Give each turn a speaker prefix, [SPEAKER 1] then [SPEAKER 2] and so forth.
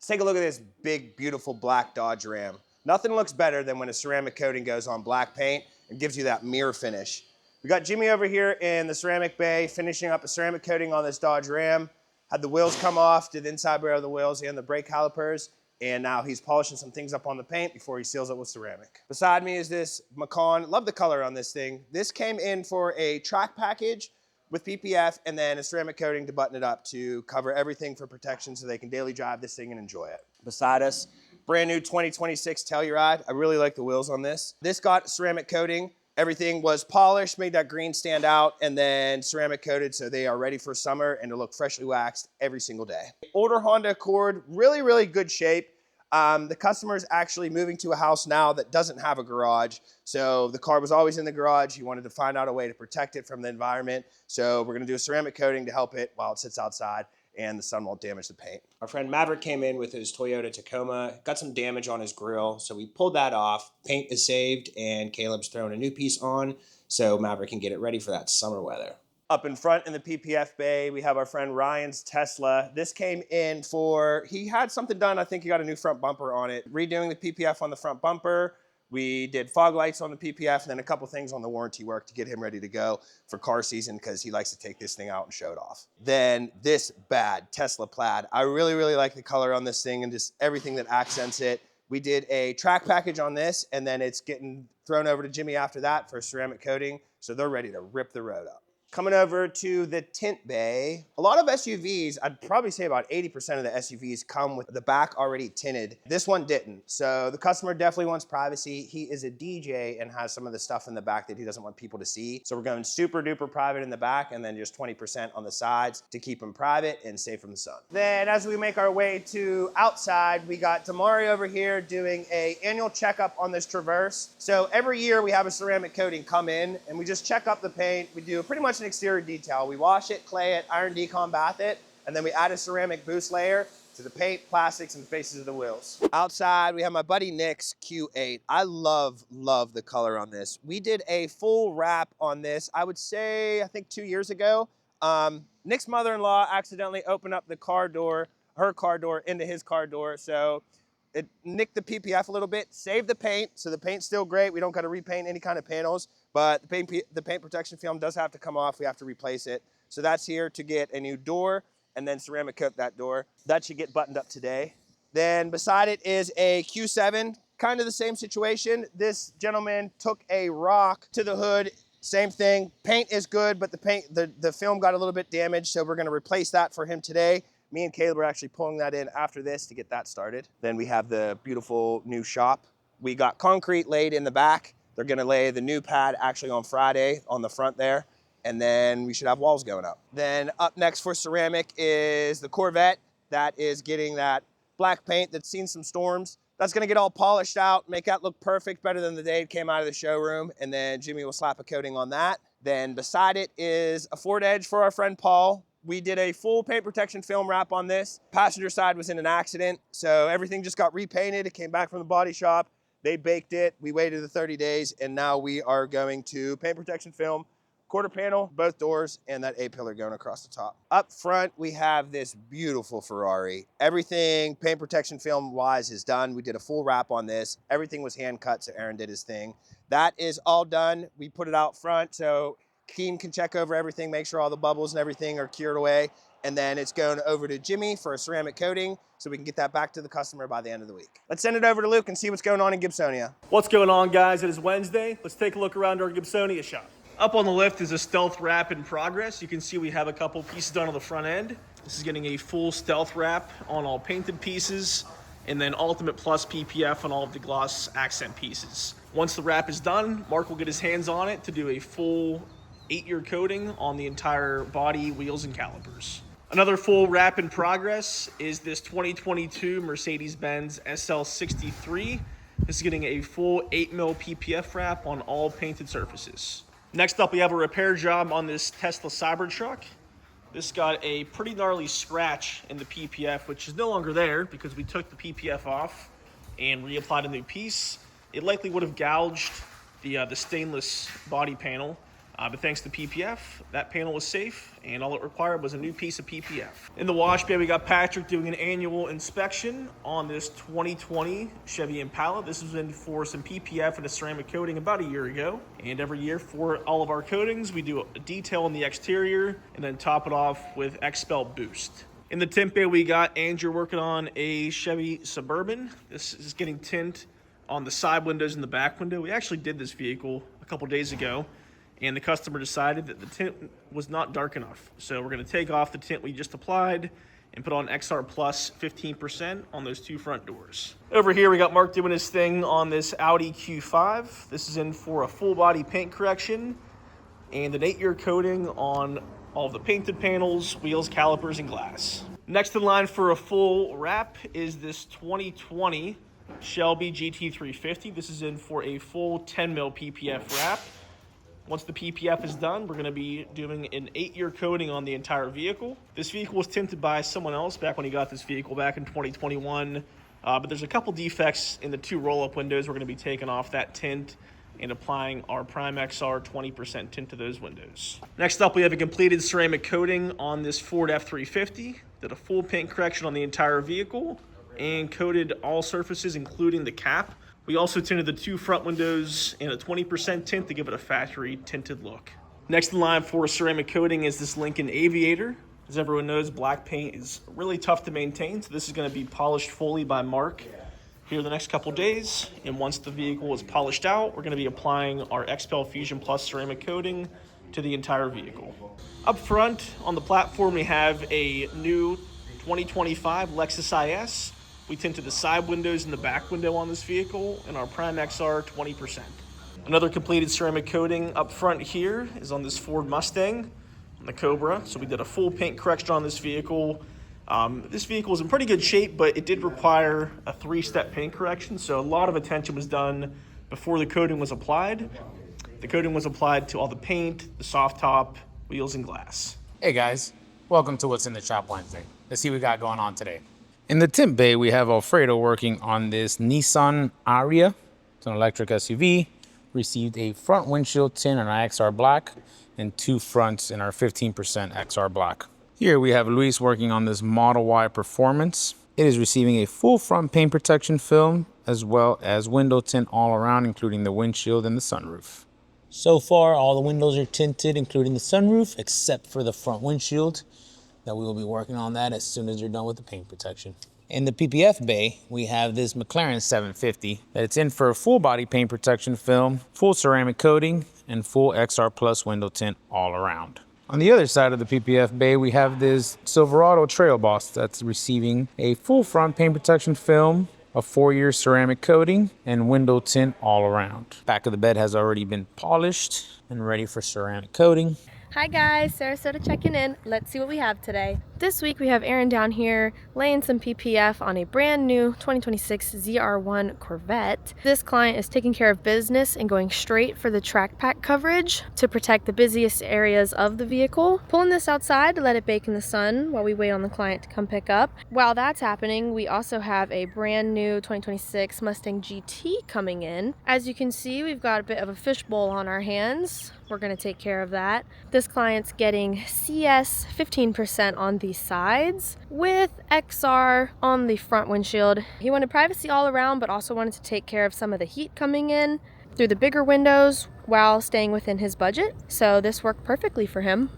[SPEAKER 1] Let's take a look at this big, beautiful black Dodge Ram. Nothing looks better than when a ceramic coating goes on black paint and gives you that mirror finish. We got Jimmy over here in the ceramic bay finishing up a ceramic coating on this Dodge Ram. Had the wheels come off, did the inside wear of the wheels and the brake calipers, and now he's polishing some things up on the paint before he seals it with ceramic. Beside me is this Macan. Love the color on this thing. This came in for a track package with PPF and then a ceramic coating to button it up to cover everything for protection so they can daily drive this thing and enjoy it. Beside us, brand new 2026 Telluride. I really like the wheels on this. This got ceramic coating. Everything was polished, made that green stand out, and then ceramic coated so they are ready for summer and to look freshly waxed every single day. Older Honda Accord, really, really good shape. The customer is actually moving to a house now that doesn't have a garage. So the car was always in the garage. He wanted to find out a way to protect it from the environment. So we're gonna do a ceramic coating to help it while it sits outside and the sun won't damage the paint. Our friend Maverick came in with his Toyota Tacoma, got some damage on his grill, so we pulled that off. Paint is saved, and Caleb's thrown a new piece on, so Maverick can get it ready for that summer weather. Up in front in the PPF bay, we have our friend Ryan's Tesla. This came in for, he had something done, I think he got a new front bumper on it. Redoing the PPF on the front bumper. We did fog lights on the PPF and then a couple things on the warranty work to get him ready to go for car season because he likes to take this thing out and show it off. Then this bad Tesla Plaid. I really, really like the color on this thing and just everything that accents it. We did a track package on this and then it's getting thrown over to Jimmy after that for a ceramic coating. So they're ready to rip the road up. Coming over to the tint bay, a lot of SUVs, I'd probably say about 80% of the SUVs come with the back already tinted. This one didn't. So the customer definitely wants privacy. He is a DJ and has some of the stuff in the back that he doesn't want people to see. So we're going super duper private in the back and then just 20% on the sides to keep them private and safe from the sun. Then as we make our way to outside, we got Damari over here doing an annual checkup on this Traverse. So every year we have a ceramic coating come in and we just check up the paint. We do pretty much an exterior detail. We wash it, clay it, iron decon bath it, and then we add a ceramic boost layer to the paint, plastics, and the faces of the wheels. Outside, we have my buddy Nick's Q8. I love the color on this. We did a full wrap on this, I would say, I think 2 years ago. Nick's mother-in-law accidentally opened up the car door, her car door into his car door, so it nicked the PPF a little bit, saved the paint, so the paint's still great. We don't got to repaint any kind of panels, but the paint protection film does have to come off. We have to replace it. So that's here to get a new door and then ceramic coat that door. That should get buttoned up today. Then beside it is a Q7, kind of the same situation. This gentleman took a rock to the hood, same thing. Paint is good, but the film got a little bit damaged, so we're gonna replace that for him today. Me and Caleb are actually pulling that in after this to get that started. Then we have the beautiful new shop. We got concrete laid in the back. They're gonna lay the new pad actually on Friday on the front there, and then we should have walls going up. Then up next for ceramic is the Corvette. That is getting that black paint that's seen some storms. That's gonna get all polished out, make that look perfect, better than the day it came out of the showroom, and then Jimmy will slap a coating on that. Then beside it is a Ford Edge for our friend Paul. We did a full paint protection film wrap on this. Passenger side was in an accident, so everything just got repainted. It came back from the body shop. They baked it. We waited the 30 days, and now we are going to paint protection film, quarter panel, both doors, and that A-pillar going across the top. Up front, we have this beautiful Ferrari. Everything paint protection film-wise is done. We did a full wrap on this. Everything was hand cut, so Aaron did his thing. That is all done. We put it out front, so Keen can check over everything, make sure all the bubbles and everything are cured away. And then it's going over to Jimmy for a ceramic coating so we can get that back to the customer by the end of the week. Let's send it over to Luke and see what's going on in Gibsonia.
[SPEAKER 2] What's going on, guys? It is Wednesday. Let's take a look around our Gibsonia shop. Up on the left is a stealth wrap in progress. You can see we have a couple pieces done on the front end. This is getting a full stealth wrap on all painted pieces, and then Ultimate Plus PPF on all of the gloss accent pieces. Once the wrap is done, Mark will get his hands on it to do a full 8-year coating on the entire body, wheels, and calipers. Another full wrap in progress is this 2022 Mercedes-Benz SL63. This is getting a full 8mm PPF wrap on all painted surfaces. Next up, we have a repair job on this Tesla Cybertruck. This got a pretty gnarly scratch in the PPF, which is no longer there because we took the PPF off and reapplied a new piece. It likely would have gouged the stainless body panel. But thanks to PPF, that panel was safe, and all it required was a new piece of PPF. In the wash bay, we got Patrick doing an annual inspection on this 2020 Chevy Impala. This was in for some PPF and a ceramic coating about a year ago. And every year for all of our coatings, we do a detail on the exterior and then top it off with xpel Boost. In the tint bay, we got Andrew working on a Chevy Suburban. This is getting tint on the side windows and the back window. We actually did this vehicle a couple days ago, and the customer decided that the tint was not dark enough. So we're gonna take off the tint we just applied and put on XR Plus 15% on those two front doors. Over here, we got Mark doing his thing on this Audi Q5. This is in for a full body paint correction and an 8-year coating on all of the painted panels, wheels, calipers, and glass. Next in line for a full wrap is this 2020 Shelby GT350. This is in for a full 10 mil PPF wrap. Once the PPF is done, we're going to be doing an 8-year coating on the entire vehicle. This vehicle was tinted by someone else back when he got this vehicle back in 2021. But there's a couple defects in the two roll-up windows. We're going to be taking off that tint and applying our Prime XR 20% tint to those windows. Next up, we have a completed ceramic coating on this Ford F350. Did a full paint correction on the entire vehicle and coated all surfaces, including the cap. We also tinted the two front windows in a 20% tint to give it a factory tinted look. Next in line for ceramic coating is this Lincoln Aviator. As everyone knows, black paint is really tough to maintain, so this is going to be polished fully by Mark here the next couple days. And once the vehicle is polished out, we're going to be applying our xpel Fusion Plus ceramic coating to the entire vehicle. Up front on the platform, we have a new 2025 Lexus IS. We tinted the side windows and the back window on this vehicle in our Prime XR 20%. Another completed ceramic coating up front here is on this Ford Mustang, on the Cobra. So we did a full paint correction on this vehicle. This vehicle is in pretty good shape, but it did require a 3-step paint correction. So a lot of attention was done before the coating was applied. The coating was applied to all the paint, the soft top, wheels, and glass.
[SPEAKER 3] Hey guys, welcome to What's in the Shop Wednesday. Let's see what we got going on today. In the tint bay, we have Alfredo working on this Nissan Ariya. It's an electric SUV. Received a front windshield tint in our XR Black and 2 fronts in our 15% XR Black. Here we have Luis working on this Model Y Performance. It is receiving a full front paint protection film as well as window tint all around, including the windshield and the sunroof. So far, all the windows are tinted, including the sunroof, except for the front windshield. That we will be working on that as soon as you're done with the paint protection. In the PPF bay, we have this McLaren 750 that it's in for a full body paint protection film, full ceramic coating, and full XR Plus window tint all around. On the other side of the PPF bay, we have this Silverado Trail Boss that's receiving a full front paint protection film, a 4-year ceramic coating, and window tint all around. Back of the bed has already been polished and ready for ceramic coating.
[SPEAKER 4] Hi guys, Sarasota checking in. Let's see what we have today. This week we have Aaron down here laying some PPF on a brand new 2026 ZR1 Corvette. This client is taking care of business and going straight for the track pack coverage to protect the busiest areas of the vehicle. Pulling this outside to let it bake in the sun while we wait on the client to come pick up. While that's happening, we also have a brand new 2026 Mustang GT coming in. As you can see, we've got a bit of a fishbowl on our hands. We're going to take care of that. This client's getting CS 15% on the sides with XR on the front windshield. He wanted privacy all around, but also wanted to take care of some of the heat coming in through the bigger windows while staying within his budget. So this worked perfectly for him.